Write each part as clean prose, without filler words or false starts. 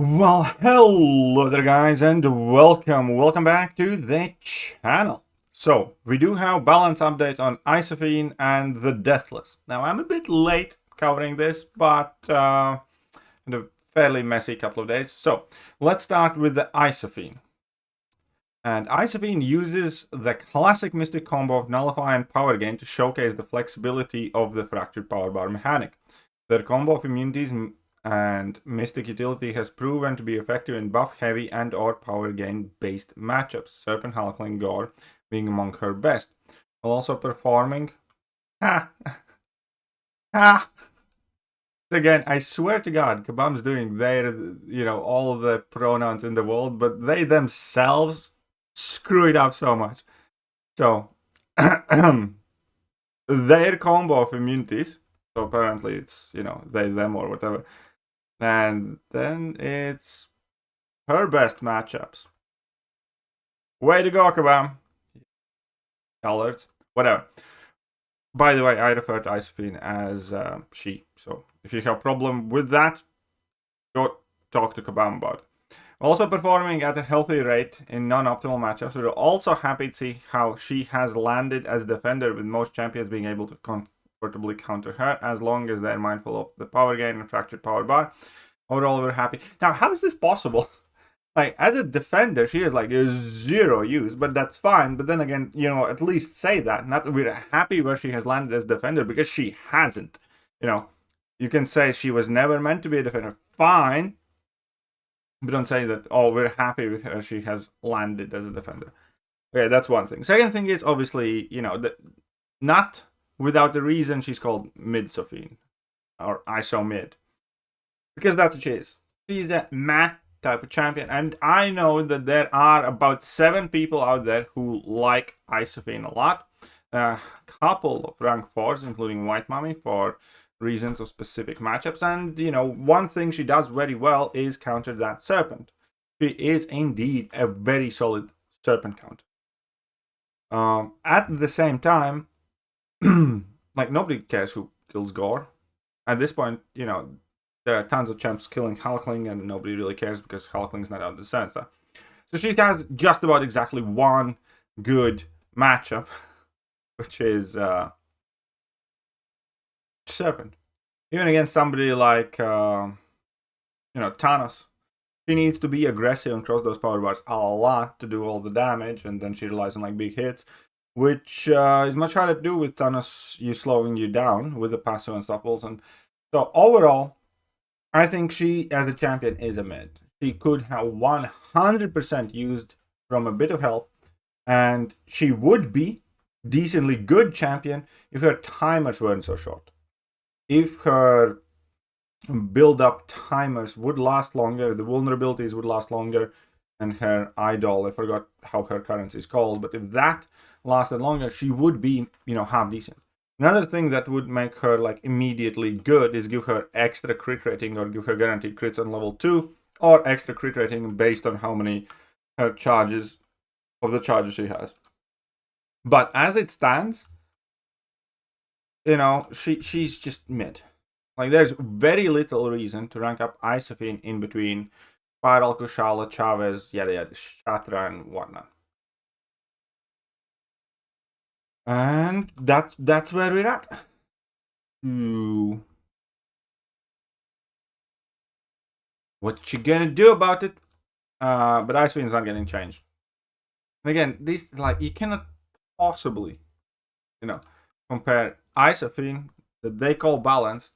Well, hello there guys and welcome back to the channel. So, we do have balance update on Isophyne and the Deathless. Now, I'm a bit late covering this, but in a fairly messy couple of days. So, let's start with the Isophyne. And Isophyne uses the classic Mystic combo of Nullify and Power Gain to showcase the flexibility of the Fractured Power Bar mechanic. Their combo of immunities and Mystic utility has proven to be effective in buff heavy and or power gain based matchups, Serpent, Halkling, Gore being among her best, while also performing again, I swear to God, Kabam's doing their, all the pronouns in the world, but they themselves screw it up so much. So, their combo of immunities, so apparently it's, they, them, or whatever, and then it's her best matchups. Way to go, Kabam. Alerts, whatever. By the way, I refer to Isophyne as she. So if you have a problem with that, go talk to Kabam about it. Also performing at a healthy rate in non-optimal matchups. We're also happy to see how she has landed as defender, with most champions being able to comfortably counter her as long as they're mindful of the power gain and fractured power bar. Overall, we're happy. Now, how is this possible? Like, as a defender, she has like zero use, but that's fine. But then again, at least say that. Not that we're happy where she has landed as defender, because she hasn't. You can say she was never meant to be a defender. Fine. But don't say that, oh, we're happy with her, she has landed as a defender. Okay, that's one thing. Second thing is, obviously, not without the reason she's called Mid-Sophine, or ISO Mid. Because that's what she is. She's a meh type of champion. And I know that there are about 7 people out there who like Isophyne a lot. A couple of rank 4s, including White Mummy, for reasons of specific matchups. And, one thing she does very well is counter that Serpent. She is indeed a very solid Serpent counter. At the same time, like, nobody cares who kills Gore. At this point, there are tons of champs killing Halkling, and nobody really cares because Halkling's not out of the sense. So she has just about exactly one good matchup, which is Serpent. Even against somebody like, Thanos, she needs to be aggressive and cross those power bars a lot to do all the damage, and then she relies on like big hits, which is much harder to do with Thanos slowing you down with the passive unstoppables. And so overall, I think she, as a champion, is a mid. She could have 100% used from a bit of help, and she would be decently good champion if her timers weren't so short. If her build-up timers would last longer, the vulnerabilities would last longer, and her idol, I forgot how her currency is called, but if that lasted longer, she would be, half decent. Another thing that would make her like immediately good is give her extra crit rating, or give her guaranteed crits on level 2, or extra crit rating based on how many her charges of the charges she has. But as it stands, she's just mid. Like, there's very little reason to rank up Isophyne in between Spiral, Kushala, Chavez, yada yada, Shatra, and whatnot. And that's where we're at. Ooh. What you gonna do about it? But Isophyne's not getting changed. And again, these, like, you cannot possibly, compare Isophyne that they call balanced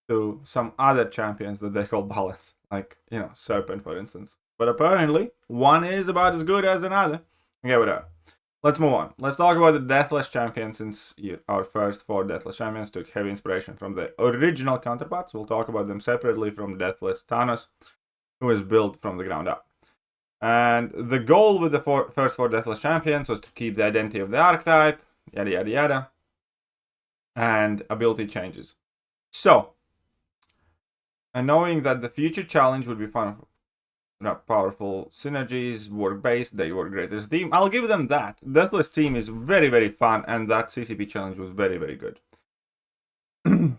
to some other champions that they call balanced, like, Serpent, for instance. But apparently, one is about as good as another. Okay, whatever. Let's move on. Let's talk about the Deathless champion, since our first 4 Deathless champions took heavy inspiration from the original counterparts. We'll talk about them separately from Deathless Thanos, who is built from the ground up. And the goal with the first 4 Deathless champions was to keep the identity of the archetype, yada yada yada, and ability changes. So, and knowing that the future challenge would be fun, powerful synergies, work-based, they work great as a team, I'll give them that. Deathless team is very, very fun, and that CCP challenge was very, very good.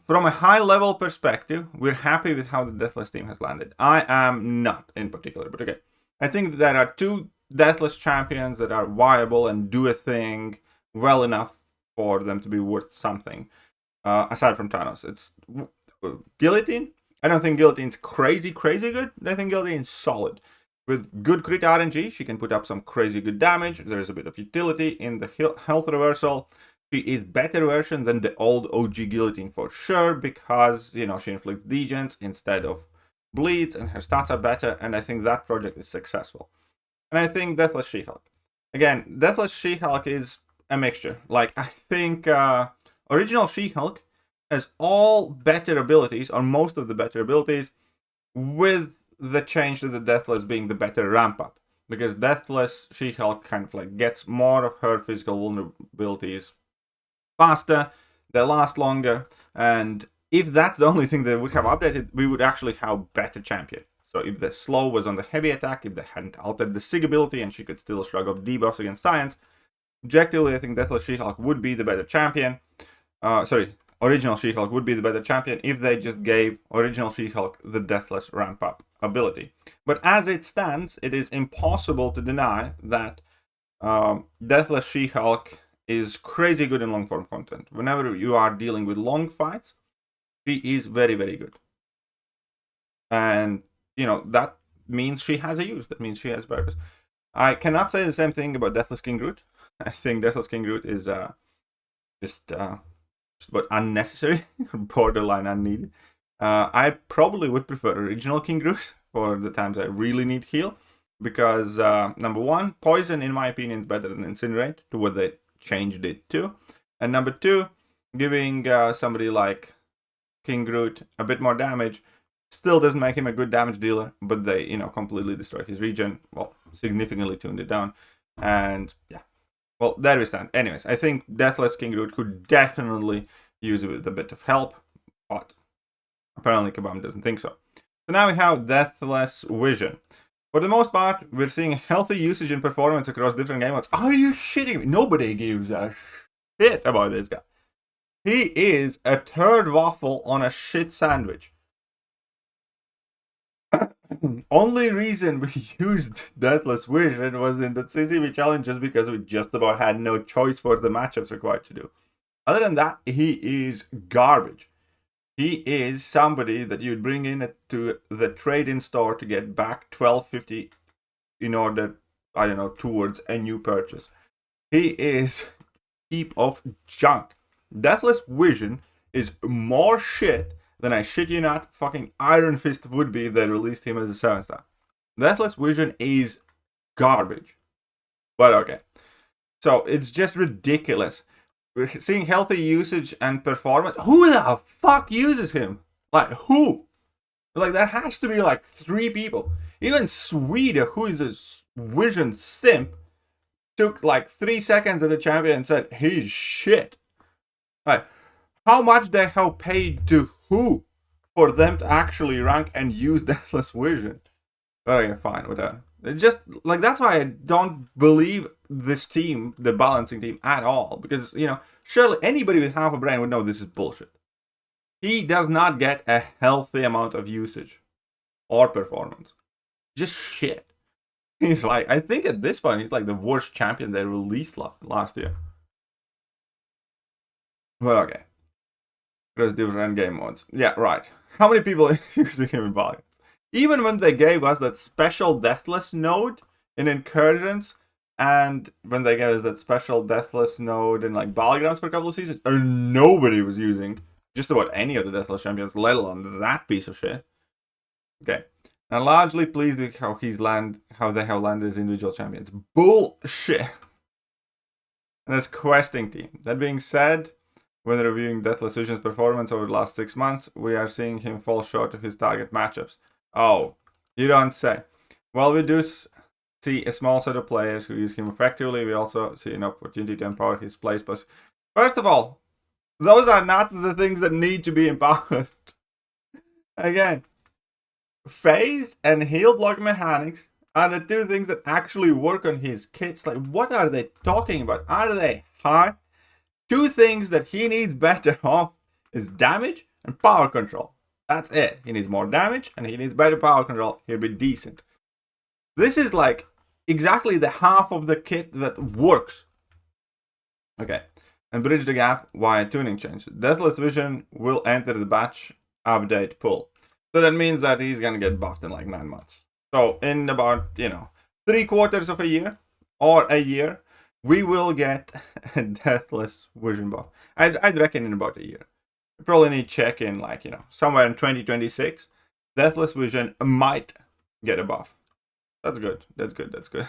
from a high-level perspective, we're happy with how the Deathless team has landed. I am not, in particular, but okay. I think there are two Deathless champions that are viable and do a thing well enough for them to be worth something. Aside from Thanos, it's Guillotine. I don't think Guillotine's crazy good. I think Guillotine's solid. With good crit RNG, she can put up some crazy good damage. There's a bit of utility in the health reversal. She is better version than the old OG Guillotine for sure, because, you know, she inflicts degens instead of bleeds, and her stats are better, and I think that project is successful. And I think Deathless She-Hulk. Again, Deathless She-Hulk is a mixture. Like, I think original She-Hulk has all better abilities, or most of the better abilities, with the change to the Deathless being the better ramp up. Because Deathless She-Hulk kind of like gets more of her physical vulnerabilities faster, they last longer, and if that's the only thing they would have updated, we would actually have better champion. So if the slow was on the heavy attack, if they hadn't altered the SIG ability and she could still shrug off debuffs against science, objectively I think Deathless She-Hulk would be the better champion. Original She-Hulk would be the better champion if they just gave original She-Hulk the Deathless ramp up ability. But as it stands, it is impossible to deny that Deathless She-Hulk is crazy good in long form content. Whenever you are dealing with long fights, she is very good. And, you know, that means she has a use. That means she has purpose. I cannot say the same thing about Deathless King Groot. I think Deathless King Groot is just about unnecessary, borderline unneeded. I probably would prefer original King Groot for the times I really need heal, because number one, poison in my opinion is better than incinerate, to what they changed it to, and number two, giving somebody like King Groot a bit more damage still doesn't make him a good damage dealer, but they, you know, completely destroy his regen, well, significantly tuned it down, and yeah. Well, there we stand. Anyways, I think Deathless King Groot could definitely use it with a bit of help, but apparently Kabam doesn't think so. So now we have Deathless Vision. For the most part, we're seeing healthy usage and performance across different game modes. Are you shitting me? Nobody gives a shit about this guy. He is a turd waffle on a shit sandwich. Only reason we used Deathless Vision was in the CCV challenges because we just about had no choice for the matchups required to do. Other than that, he is garbage. He is somebody that you'd bring in to the trade-in store to get back $12.50 in order, I don't know, towards a new purchase. He is a heap of junk. Deathless Vision is more shit than, I shit you not, fucking Iron Fist would be if they released him as a 7-star. Deathless Vision is garbage. But okay. So it's just ridiculous. We're seeing healthy usage and performance. Who the fuck uses him? Like, who? Like, there has to be like 3 people. Even Swede, who is a Vision simp, took like 3 seconds at the champion and said, he's shit. Like, how much they have paid to who for them to actually rank and use Deathless Vision? Okay, fine, whatever. It's just, like, that's why I don't believe this team, the balancing team, at all. Because, you know, surely anybody with half a brain would know this is bullshit. He does not get a healthy amount of usage or performance. Just shit. He's like, I think at this point, he's like the worst champion they released last year. Well, okay. There's different game modes. Yeah, right. How many people are using him in Battlegrounds? Even when they gave us that special Deathless node in Incursions, and when they gave us that special Deathless node in like Battlegrounds for a couple of seasons, nobody was using just about any of the Deathless champions, let alone that piece of shit. Okay. I'm largely pleased with how they have landed as individual champions. Bullshit. And as questing team. That being said, when reviewing Deathless Vision's performance over the last 6 months, we are seeing him fall short of his target matchups. Oh, you don't say. While we do see a small set of players who use him effectively, we also see an opportunity to empower his place. But first of all, those are not the things that need to be empowered. Again, phase and heal block mechanics are the 2 things that actually work on his kits. Like, what are they talking about? Are they high? 2 things that he needs better of is damage and power control. That's it. He needs more damage and he needs better power control. He'll be decent. This is like exactly the half of the kit that works. Okay. And bridge the gap via tuning change. Deathless Vision will enter the batch update pool. So that means that he's gonna get buffed in like 9 months. So in about, 3/4 of a year or a year, we will get a Deathless Vision buff. I'd reckon in about a year. We probably need to check in like, somewhere in 2026. Deathless Vision might get a buff. That's good. That's good. That's good.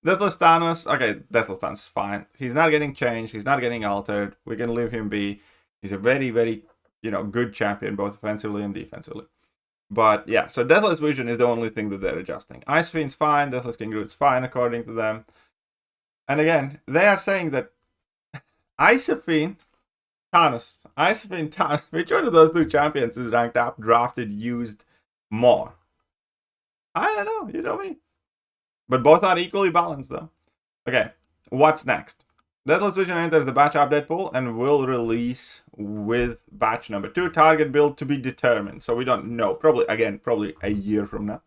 Deathless Thanos. Okay, Deathless Thanos is fine. He's not getting changed. He's not getting altered. We can leave him be. He's a very, very, good champion, both offensively and defensively. But yeah, so Deathless Vision is the only thing that they're adjusting. Isophyne's fine. Deathless King Groot's fine, according to them. And again, they are saying that Isophyne, Thanos, which one of those two champions is ranked up, drafted, used more? I don't know. You know me. But both are equally balanced, though. Okay, what's next? Deathless Vision enters the batch update pool and will release with batch number 2. Target build to be determined. So we don't know. Probably a year from now.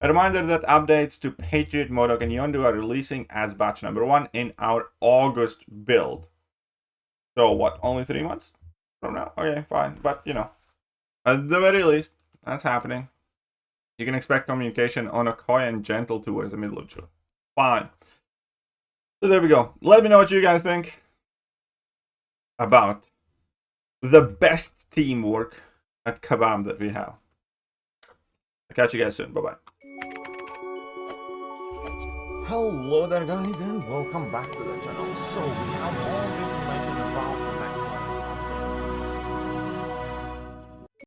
A reminder that updates to Patriot, Mcoc, and Yondu are releasing as batch number 1 in our August build. So what, only 3 months from now? Okay, fine. But, at the very least, that's happening. You can expect communication on a coy and gentle towards the middle of June. Fine. So there we go. Let me know what you guys think about the best teamwork at Kabam that we have. I'll catch you guys soon. Bye-bye. Hello there, guys, and welcome back to the channel. So we have all the information about